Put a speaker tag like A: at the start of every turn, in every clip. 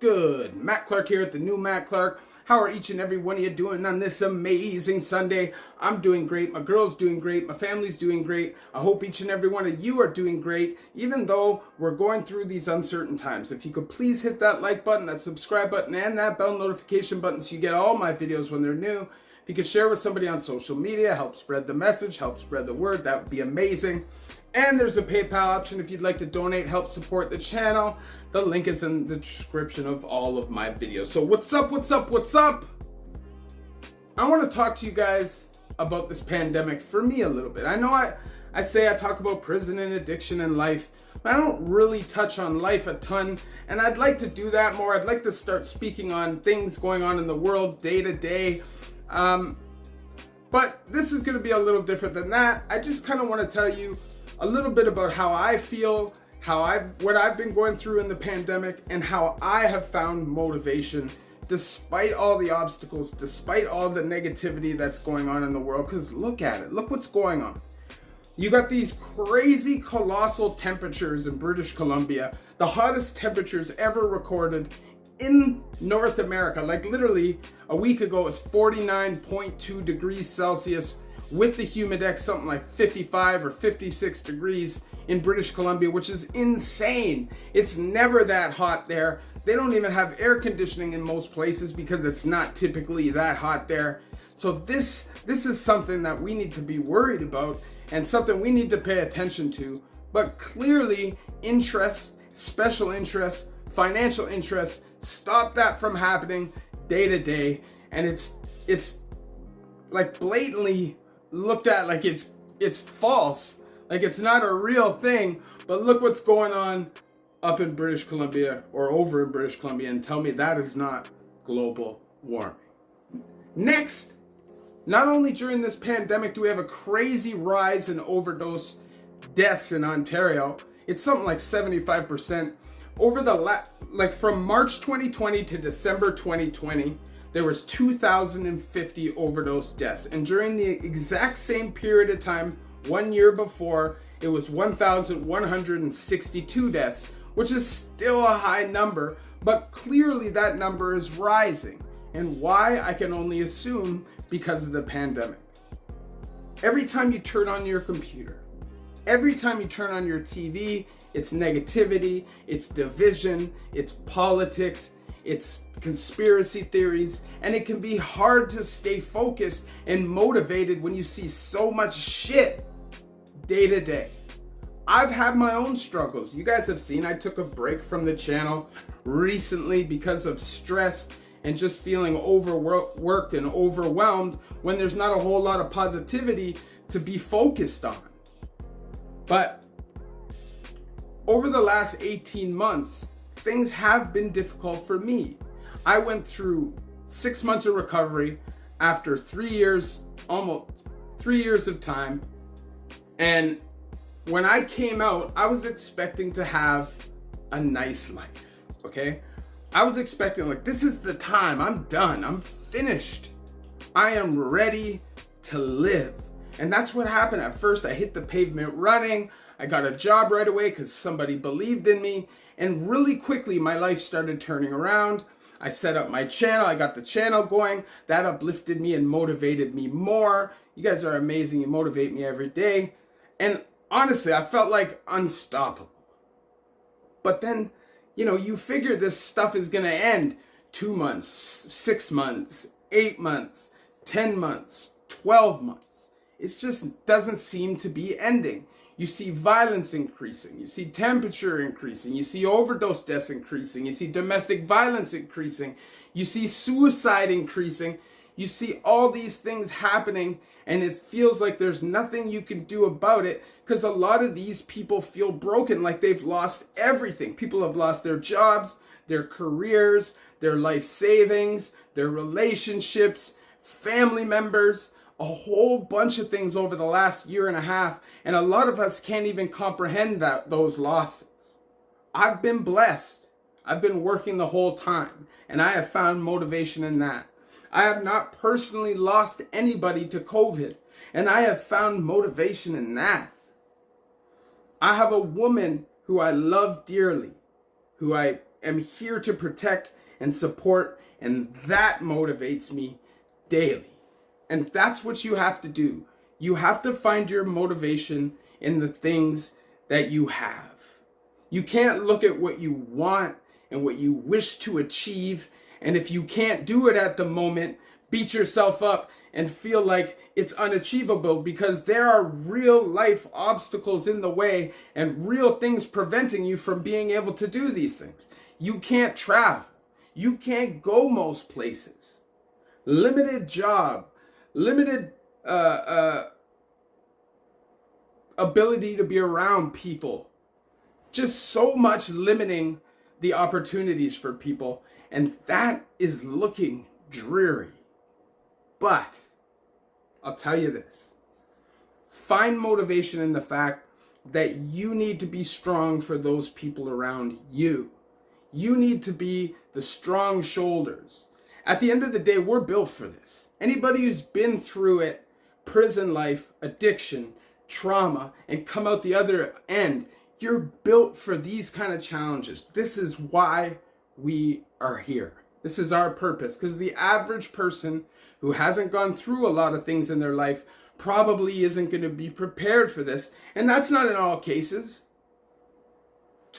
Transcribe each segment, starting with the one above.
A: good? Matt Clark here at the new Matt Clark. How are each and every one of you doing on this amazing Sunday? I'm doing great. My girl's doing great. My family's doing great. I hope each and every one of you are doing great, even though we're going through these uncertain times. If you could please hit that like button, that subscribe button, and that bell notification button so you get all my videos when they're new. If you could share with somebody on social media, help spread the message, help spread the word, that would be amazing. And there's a PayPal option if you'd like to donate, help support the channel. The link is in the description of all of my videos. So what's up, what's up, what's up? I want to talk to you guys about this pandemic for me a little bit. I know I say I talk about prison and addiction and life, but I don't really touch on life a ton. And I'd like to do that more. I'd like to start speaking on things going on in the world day to day. But this is going to be a little different than that. I just kind of want to tell you a little bit about how I feel, what I've been going through in the pandemic, and how I have found motivation despite all the obstacles, despite all the negativity that's going on in the world. Because look at it, look what's going on. You got these crazy colossal temperatures in British Columbia, the hottest temperatures ever recorded in North America. Like literally a week ago, it was 49.2 degrees Celsius with the humidex, something like 55 or 56 degrees in British Columbia, which is insane. It's never that hot there. They don't even have air conditioning in most places because it's not typically that hot there. So this is something that we need to be worried about and something we need to pay attention to. But clearly, interests, special interests, financial interests, stop that from happening day to day. And it's like blatantly looked at like it's false, like it's not a real thing. But look what's going on up in British Columbia or over in British Columbia, and tell me that is not global warming. Next, not only during this pandemic do we have a crazy rise in overdose deaths in Ontario, it's something like 75%. Over the from March 2020 to December 2020, there was 2,050 overdose deaths. And during the exact same period of time, 1 year before, it was 1,162 deaths, which is still a high number, but clearly that number is rising. And why? I can only assume because of the pandemic. Every time you turn on your computer, every time you turn on your TV, it's negativity, it's division, it's politics, it's conspiracy theories, and it can be hard to stay focused and motivated when you see so much shit day to day. I've had my own struggles. You guys have seen I took a break from the channel recently because of stress and just feeling overworked and overwhelmed when there's not a whole lot of positivity to be focused on. But over the last 18 months, things have been difficult for me. I went through 6 months of recovery after 3 years, almost 3 years of time. And when I came out, I was expecting to have a nice life, okay? I was expecting, like, this is the time, I'm done, I'm finished. I am ready to live. And that's what happened. At first, I hit the pavement running. I got a job right away because somebody believed in me. And really quickly, my life started turning around. I set up my channel. I got the channel going. That uplifted me and motivated me more. You guys are amazing. You motivate me every day. And honestly, I felt like unstoppable. But then, you figure this stuff is going to end 2 months, 6 months, 8 months, 10 months, 12 months. It just doesn't seem to be ending. You see violence increasing, you see temperature increasing, you see overdose deaths increasing, you see domestic violence increasing, you see suicide increasing, you see all these things happening, and it feels like there's nothing you can do about it because a lot of these people feel broken, like they've lost everything. People have lost their jobs, their careers, their life savings, their relationships, family members, a whole bunch of things over the last year and a half, and a lot of us can't even comprehend those losses. I've been blessed. I've been working the whole time, and I have found motivation in that. I have not personally lost anybody to COVID, and I have found motivation in that. I have a woman who I love dearly, who I am here to protect and support, and that motivates me daily. And that's what you have to do. You have to find your motivation in the things that you have. You can't look at what you want and what you wish to achieve, and if you can't do it at the moment, beat yourself up and feel like it's unachievable, because there are real life obstacles in the way and real things preventing you from being able to do these things. You can't travel. You can't go most places. Limited job, limited ability to be around people. Just so much limiting the opportunities for people, and that is looking dreary. But I'll tell you this. Find motivation in the fact that you need to be strong for those people around you. You need to be the strong shoulders. At the end of the day, we're built for this. Anybody who's been through it, prison life, addiction, trauma, and come out the other end, you're built for these kind of challenges. This is why we are here. This is our purpose, because the average person who hasn't gone through a lot of things in their life probably isn't going to be prepared for this. And that's not in all cases.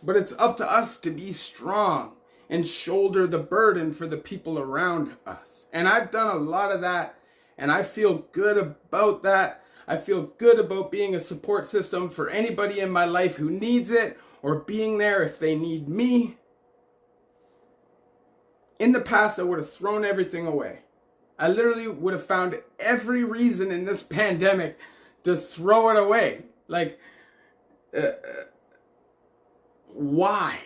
A: But it's up to us to be strong and shoulder the burden for the people around us. And I've done a lot of that, and I feel good about that. I feel good about being a support system for anybody in my life who needs it, or being there if they need me. In the past, I would have thrown everything away. I literally would have found every reason in this pandemic to throw it away. Like, why?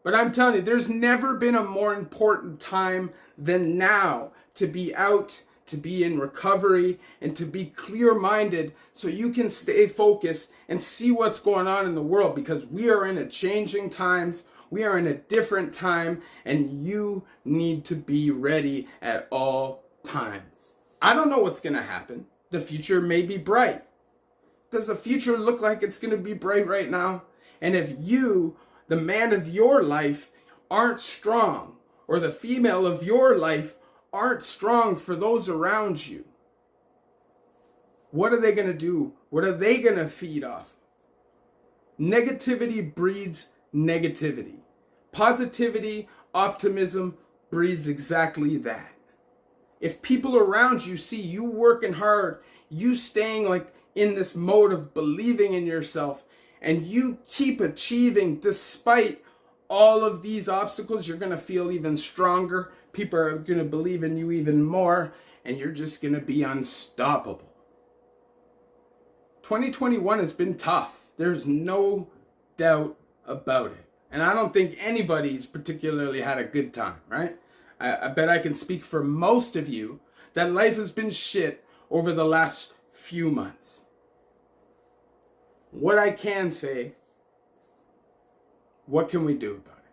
A: But I'm telling you, there's never been a more important time than now to be out, to be in recovery, and to be clear-minded so you can stay focused and see what's going on in the world, because we are in a changing times. We are in a different time, and you need to be ready at all times. I don't know what's going to happen. The future may be bright. Does the future look like it's going to be bright right now? And if you, the man of your life, aren't strong, or the female of your life aren't strong for those around you, what are they going to do? What are they going to feed off? Negativity breeds negativity. Positivity, optimism breeds exactly that. If people around you see you working hard, you staying like in this mode of believing in yourself, and you keep achieving despite all of these obstacles, you're going to feel even stronger. People are going to believe in you even more, and you're just going to be unstoppable. 2021 has been tough. There's no doubt about it. And I don't think anybody's particularly had a good time, right? I bet I can speak for most of you that life has been shit over the last few months. What I can say, what can we do about it?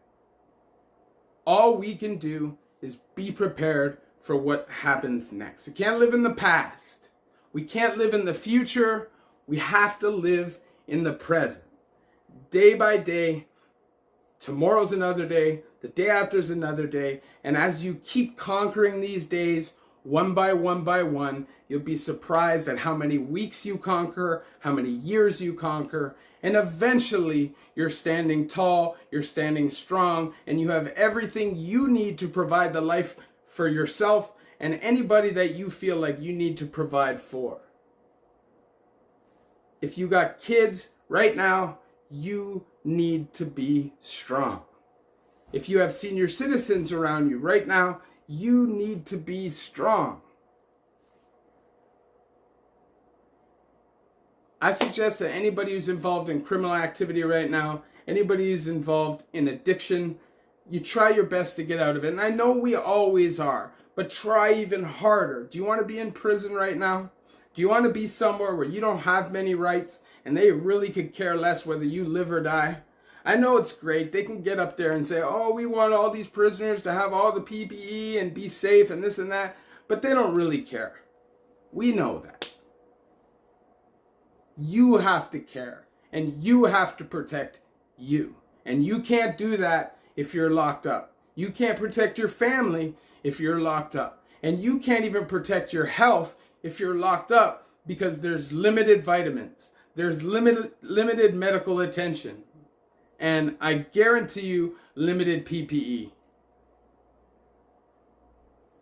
A: All we can do is be prepared for what happens next. We can't live in the past. We can't live in the future. We have to live in the present. Day by day, tomorrow's another day, the day after is another day, and as you keep conquering these days, one by one, you'll be surprised at how many weeks you conquer, how many years you conquer, and eventually you're standing tall, you're standing strong, and you have everything you need to provide the life for yourself and anybody that you feel like you need to provide for. If you got kids right now, you need to be strong. If you have senior citizens around you right now, you need to be strong. I suggest that anybody who's involved in criminal activity right now, anybody who's involved in addiction, you try your best to get out of it. And I know we always are, but try even harder. Do you want to be in prison right now? Do you want to be somewhere where you don't have many rights and they really could care less whether you live or die? I know it's great. They can get up there and say, oh, we want all these prisoners to have all the PPE and be safe and this and that, but they don't really care. We know that. You have to care, and you have to protect you. And you can't do that if you're locked up. You can't protect your family if you're locked up. And you can't even protect your health if you're locked up, because there's limited vitamins. There's limited medical attention. And I guarantee you, limited PPE.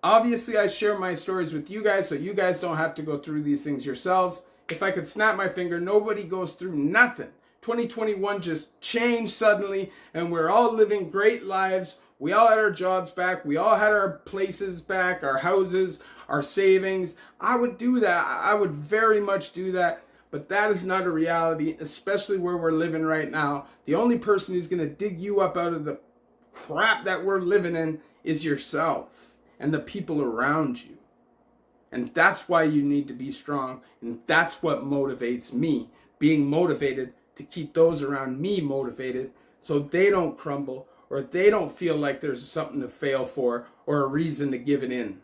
A: Obviously, I share my stories with you guys so you guys don't have to go through these things yourselves. If I could snap my finger, nobody goes through nothing. 2021 just changed suddenly, and we're all living great lives. We all had our jobs back. We all had our places back, our houses, our savings. I would do that. I would very much do that. But that is not a reality, especially where we're living right now. The only person who's going to dig you up out of the crap that we're living in is yourself and the people around you. And that's why you need to be strong. And that's what motivates me. Being motivated to keep those around me motivated so they don't crumble, or they don't feel like there's something to fail for or a reason to give it in.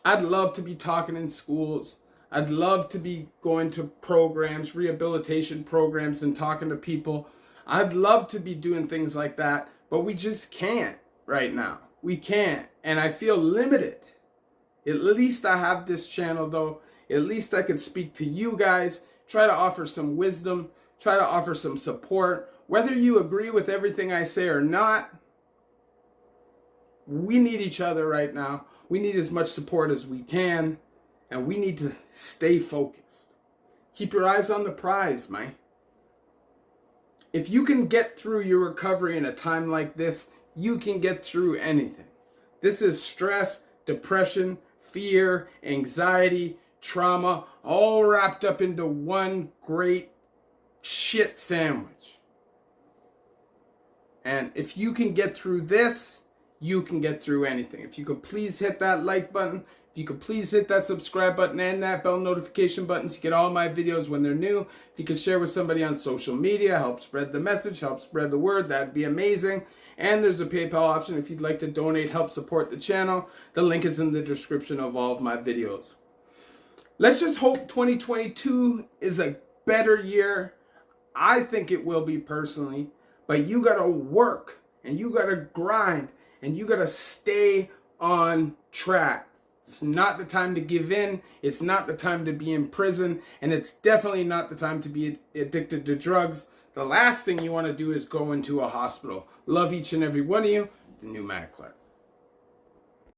A: I'd love to be talking in schools. I'd love to be going to programs, rehabilitation programs, and talking to people. I'd love to be doing things like that, but we just can't right now. We can't, and I feel limited. At least I have this channel though. At least I can speak to you guys, try to offer some wisdom, try to offer some support. Whether you agree with everything I say or not, we need each other right now. We need as much support as we can, and we need to stay focused. Keep your eyes on the prize, man. If you can get through your recovery in a time like this, you can get through anything. This is stress, depression, fear, anxiety, trauma, all wrapped up into one great shit sandwich. And if you can get through this, you can get through anything. If you could please hit that like button, if you could please hit that subscribe button and that bell notification button so you get all my videos when they're new. If you could share with somebody on social media, help spread the message, help spread the word, that'd be amazing. And there's a PayPal option if you'd like to donate, help support the channel. The link is in the description of all of my videos. Let's just hope 2022 is a better year. I think it will be personally, but you gotta work and you gotta grind and you gotta stay on track. It's not the time to give in. It's not the time to be in prison. And it's definitely not the time to be addicted to drugs. The last thing you want to do is go into a hospital. Love each and every one of you. The new Matt Clark.